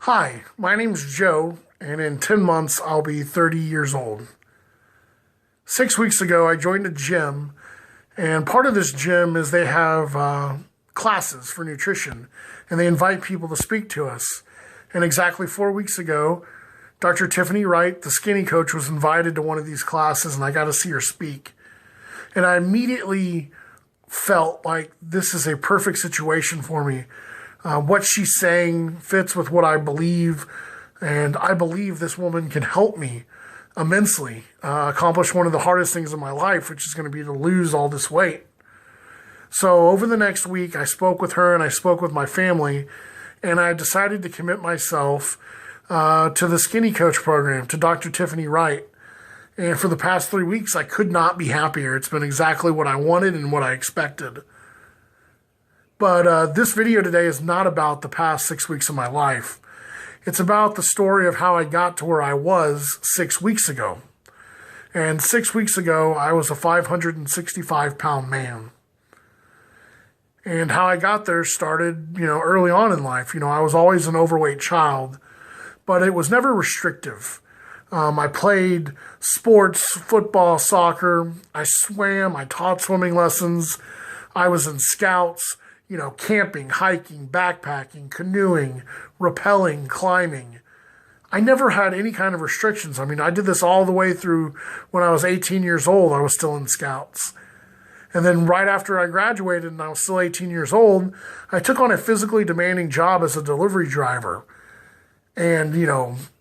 Hi, my name's Joe, and in 10 months I'll be 30 years old. 6 weeks ago, I joined a gym, and part of this gym is they have classes for nutrition, and they invite people to speak to us. And exactly 4 weeks ago, Dr. Tiffany Wright, the skinny coach, was invited to one of these classes, and I got to see her speak. And I immediately felt like this is a perfect situation for me. What she's saying fits with what I believe, and I believe this woman can help me immensely accomplish one of the hardest things in my life, which is going to be to lose all this weight. So over the next week, I spoke with her and I spoke with my family, and I decided to commit myself to the Skinny Coach program, to Dr. Tiffany Wright. And for the past 3 weeks, I could not be happier. It's been exactly what I wanted and what I expected. But this video today is not about the past 6 weeks of my life. It's about the story of how I got to where I was 6 weeks ago. And 6 weeks ago, I was a 565-pound man. And how I got there started, early on in life. I was always an overweight child, but it was never restrictive. I played sports, football, soccer. I swam. I taught swimming lessons. I was in scouts. Camping, hiking, backpacking, canoeing, rappelling, climbing. I never had any kind of restrictions. I did this all the way through when I was 18 years old. I was still in scouts. And then right after I graduated and I was still 18 years old, I took on a physically demanding job as a delivery driver. And,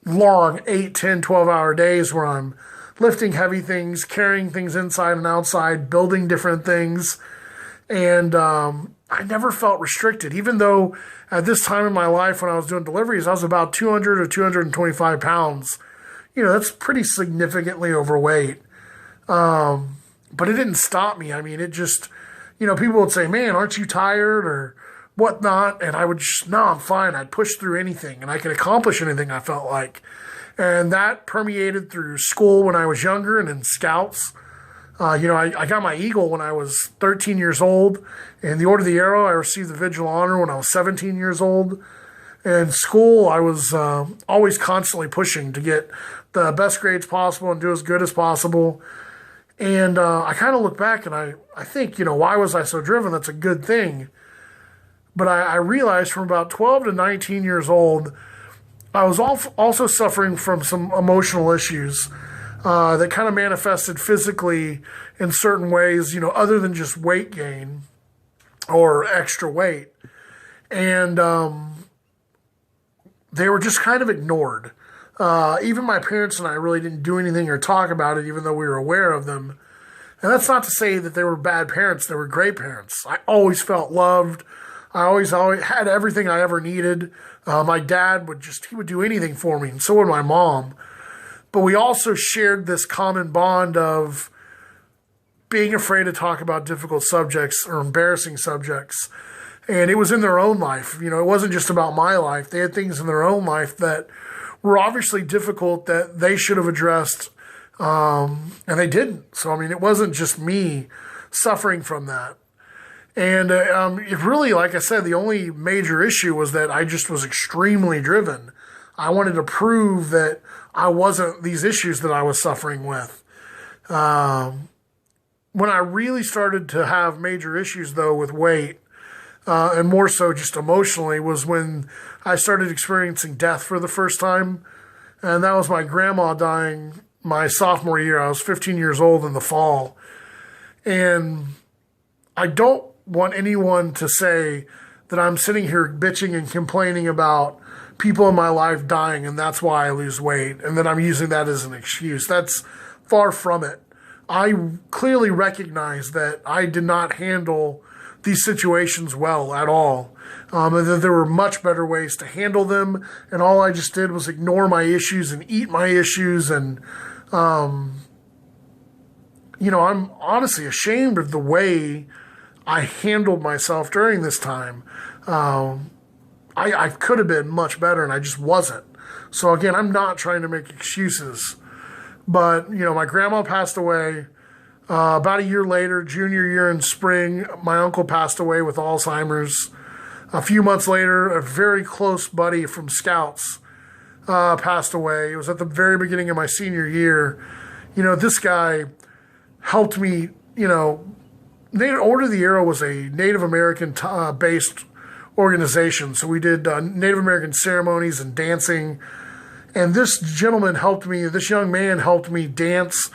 long 8, 10, 12-hour days where I'm lifting heavy things, carrying things inside and outside, building different things. And I never felt restricted, even though at this time in my life when I was doing deliveries, I was about 200 or 225 pounds. That's pretty significantly overweight. But it didn't stop me. It just, people would say, man, aren't you tired or whatnot? And I would just, no, I'm fine. I'd push through anything and I could accomplish anything I felt like. And that permeated through school when I was younger and in scouts. I got my Eagle when I was 13 years old. In the Order of the Arrow, I received the Vigil Honor when I was 17 years old. In school, I was always constantly pushing to get the best grades possible and do as good as possible. And I kind of look back and I think, why was I so driven? That's a good thing. But I realized from about 12 to 19 years old, I was also suffering from some emotional issues that kind of manifested physically in certain ways, other than just weight gain or extra weight. And they were just kind of ignored. Even my parents and I really didn't do anything or talk about it, even though we were aware of them. And that's not to say that they were bad parents. They were great parents. I always felt loved. I always had everything I ever needed. My dad he would do anything for me, and so would my mom. But we also shared this common bond of being afraid to talk about difficult subjects or embarrassing subjects. And it was in their own life. It wasn't just about my life. They had things in their own life that were obviously difficult that they should have addressed, and they didn't. So, it wasn't just me suffering from that. And it really, like I said, the only major issue was that I just was extremely driven. I wanted to prove that I wasn't these issues that I was suffering with. When I really started to have major issues, though, with weight, and more so just emotionally, was when I started experiencing death for the first time. And that was my grandma dying my sophomore year. I was 15 years old in the fall. And I don't want anyone to say that I'm sitting here bitching and complaining about people in my life dying and that's why I lose weight and that I'm using that as an excuse. That's far from it. I clearly recognize that I did not handle these situations well at all. And that there were much better ways to handle them. And all I just did was ignore my issues and eat my issues. And, I'm honestly ashamed of the way I handled myself during this time. I could have been much better and I just wasn't. So again, I'm not trying to make excuses. But, my grandma passed away. About a year later, junior year in spring, my uncle passed away with Alzheimer's. A few months later, a very close buddy from Scouts passed away. It was at the very beginning of my senior year. This guy helped me, Order of the Arrow was a Native American based organization. So we did Native American ceremonies and dancing. And this young man helped me dance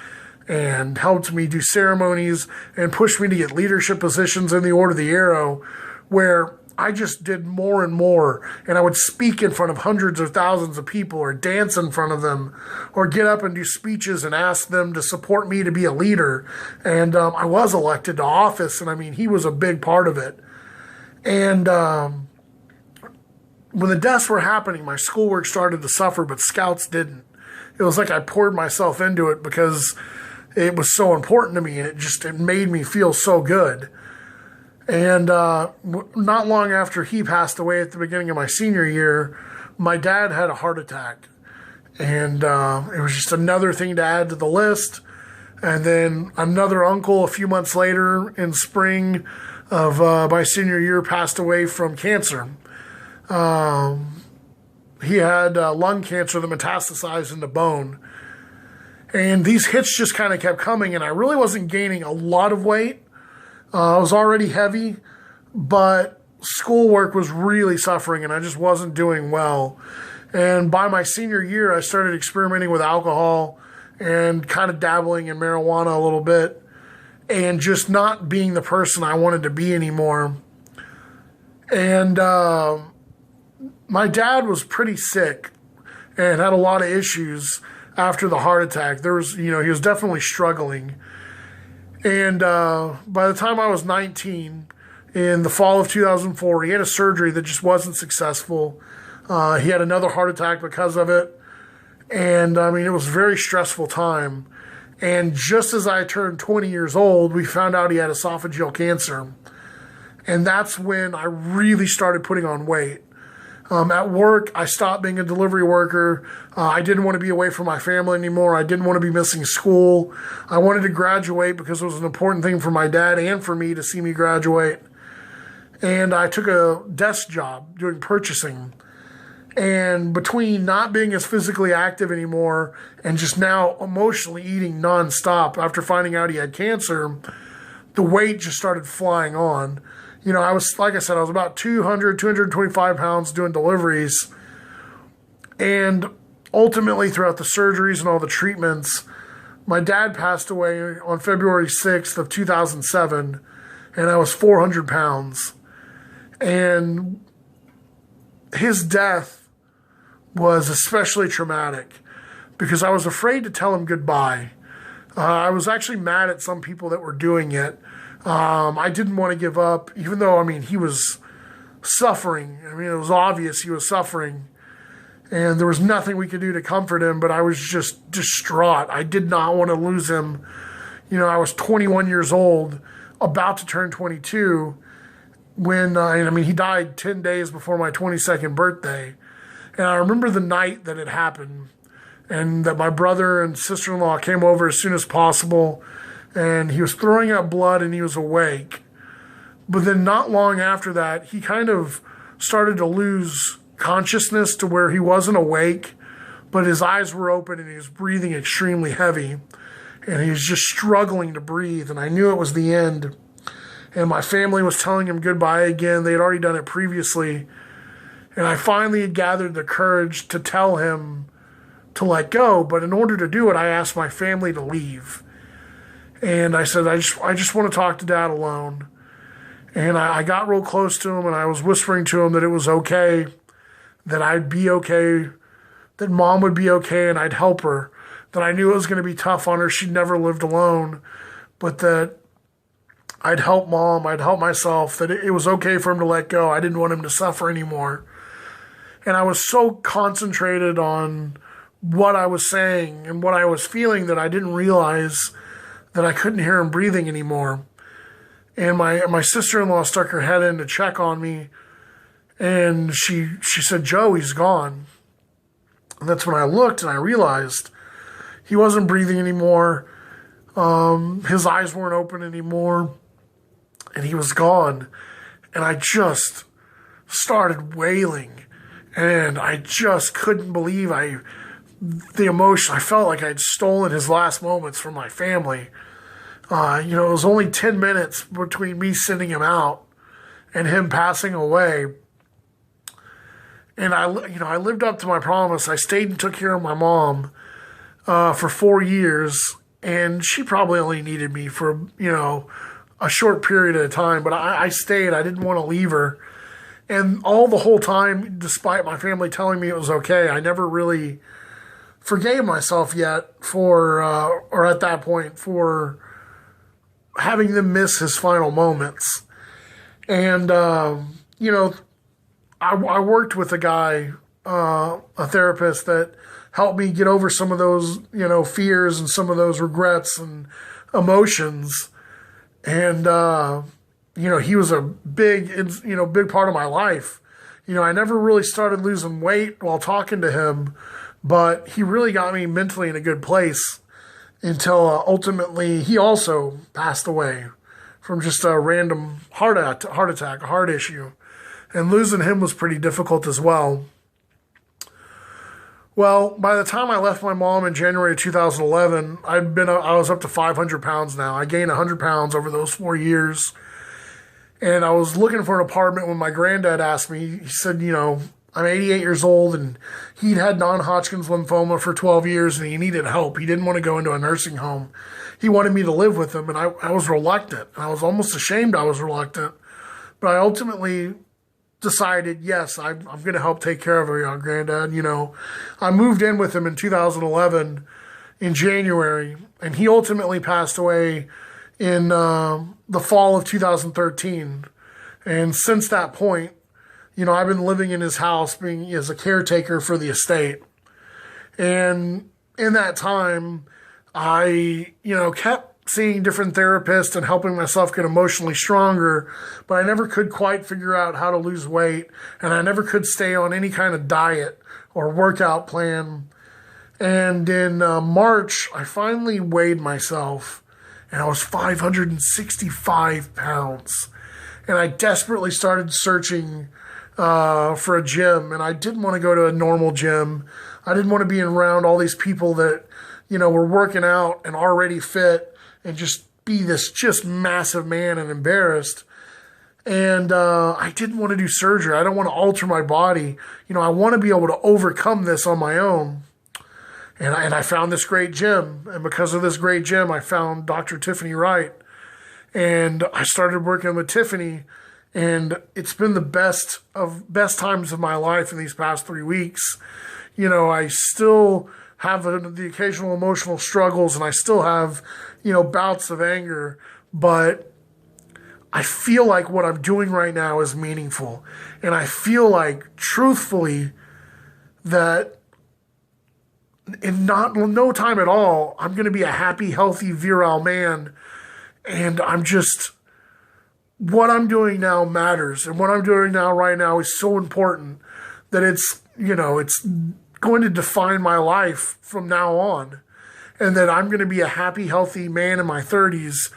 and helped me do ceremonies and pushed me to get leadership positions in the Order of the Arrow, where I just did more and more, and I would speak in front of hundreds or thousands of people or dance in front of them or get up and do speeches and ask them to support me to be a leader. And I was elected to office, and I mean, he was a big part of it. And when the deaths were happening, my schoolwork started to suffer, but Scouts didn't. It was like I poured myself into it because it was so important to me, and it made me feel so good. And not long after he passed away at the beginning of my senior year, my dad had a heart attack. And it was just another thing to add to the list. And then another uncle a few months later in spring of my senior year passed away from cancer. He had lung cancer that metastasized into bone. And these hits just kind of kept coming, and I really wasn't gaining a lot of weight. I was already heavy, but schoolwork was really suffering, and I just wasn't doing well. And by my senior year, I started experimenting with alcohol and kind of dabbling in marijuana a little bit and just not being the person I wanted to be anymore. And my dad was pretty sick and had a lot of issues after the heart attack. He was definitely struggling. And by the time I was 19, in the fall of 2004, he had a surgery that just wasn't successful. He had another heart attack because of it. And I mean, it was a very stressful time. And just as I turned 20 years old, we found out he had esophageal cancer. And that's when I really started putting on weight. At work, I stopped being a delivery worker. I didn't want to be away from my family anymore. I didn't want to be missing school. I wanted to graduate because it was an important thing for my dad and for me to see me graduate. And I took a desk job doing purchasing. And between not being as physically active anymore and just now emotionally eating nonstop after finding out he had cancer, the weight just started flying on. I was about 225 pounds doing deliveries. And ultimately, throughout the surgeries and all the treatments, my dad passed away on February 6th of 2007, and I was 400 pounds. And his death was especially traumatic because I was afraid to tell him goodbye. I was actually mad at some people that were doing it. I didn't want to give up, even though, he was suffering. It was obvious he was suffering. And there was nothing we could do to comfort him, but I was just distraught. I did not want to lose him. I was 21 years old, about to turn 22, when, he died 10 days before my 22nd birthday. And I remember the night that it happened, and that my brother and sister-in-law came over as soon as possible. And he was throwing up blood and he was awake. But then not long after that, he kind of started to lose consciousness to where he wasn't awake, but his eyes were open and he was breathing extremely heavy. And he was just struggling to breathe. And I knew it was the end. And my family was telling him goodbye again. They had already done it previously. And I finally had gathered the courage to tell him to let go. But in order to do it, I asked my family to leave. And I said, I just want to talk to Dad alone. And I got real close to him, and I was whispering to him that it was okay, that I'd be okay, that Mom would be okay, and I'd help her, that I knew it was going to be tough on her. She'd never lived alone, but that I'd help Mom, I'd help myself, that it was okay for him to let go. I didn't want him to suffer anymore. And I was so concentrated on what I was saying and what I was feeling that I didn't realize that I couldn't hear him breathing anymore. And my sister-in-law stuck her head in to check on me, and she said, "Joe, he's gone." And that's when I looked and I realized he wasn't breathing anymore. His eyes weren't open anymore, and he was gone. And I just started wailing. And I just couldn't believe the emotion. I felt like I'd stolen his last moments from my family. It was only 10 minutes between me sending him out and him passing away. And I lived up to my promise. I stayed and took care of my mom for 4 years, and she probably only needed me for, a short period at a time. But I stayed. I didn't want to leave her. And the whole time, despite my family telling me it was okay, I never really forgave myself yet or at that point, for having them miss his final moments. And, I worked with a guy, a therapist that helped me get over some of those, fears and some of those regrets and emotions. And, he was a big part of my life. I never really started losing weight while talking to him, but he really got me mentally in a good place until ultimately he also passed away from just a random heart attack, a heart issue. And losing him was pretty difficult as well. Well, by the time I left my mom in January of 2011, I was up to 500 pounds now. I gained 100 pounds over those 4 years. And I was looking for an apartment when my granddad asked me. He said, I'm 88 years old, and he'd had non-Hodgkin's lymphoma for 12 years, and he needed help. He didn't want to go into a nursing home. He wanted me to live with him, and I was reluctant. I was almost ashamed I was reluctant. But I ultimately decided, yes, I'm going to help take care of our granddad. I moved in with him in 2011 in January, and he ultimately passed away in the fall of 2013. And since that point, I've been living in his house being as a caretaker for the estate. And in that time, I, kept seeing different therapists and helping myself get emotionally stronger, but I never could quite figure out how to lose weight, and I never could stay on any kind of diet or workout plan. And in March, I finally weighed myself, and I was 565 pounds. And I desperately started searching for a gym, and I didn't want to go to a normal gym. I didn't want to be around all these people that, were working out and already fit and just be this just massive man and embarrassed. And I didn't want to do surgery. I don't want to alter my body. I want to be able to overcome this on my own. And I found this great gym. And because of this great gym, I found Dr. Tiffany Wright. And I started working with Tiffany. And it's been the best times of my life in these past 3 weeks. I still have the occasional emotional struggles, and I still have, bouts of anger, but I feel like what I'm doing right now is meaningful. And I feel like, truthfully, that in no time at all, I'm going to be a happy, healthy, virile man. And what I'm doing now matters. And what I'm doing right now is so important that it's going to define my life from now on. And that I'm going to be a happy, healthy man in my 30s.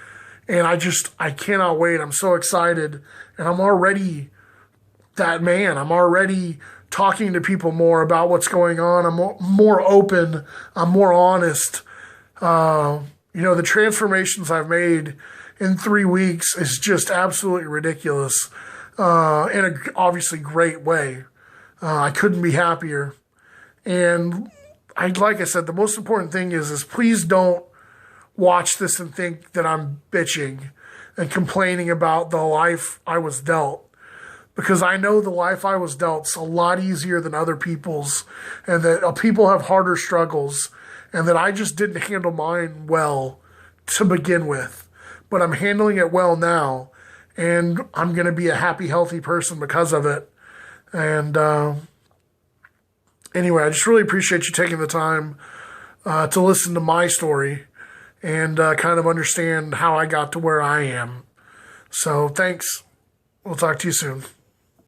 And I cannot wait. I'm so excited. And I'm already that man. I'm already talking to people more about what's going on. I'm more open. I'm more honest. The transformations I've made in 3 weeks is just absolutely ridiculous in a obviously great way. I couldn't be happier. And like I said, the most important thing is please don't watch this and think that I'm bitching and complaining about the life I was dealt. Because I know the life I was dealt is a lot easier than other people's, and that people have harder struggles, and that I just didn't handle mine well to begin with. But I'm handling it well now, and I'm going to be a happy, healthy person because of it. And anyway, I just really appreciate you taking the time to listen to my story and kind of understand how I got to where I am. So thanks. We'll talk to you soon.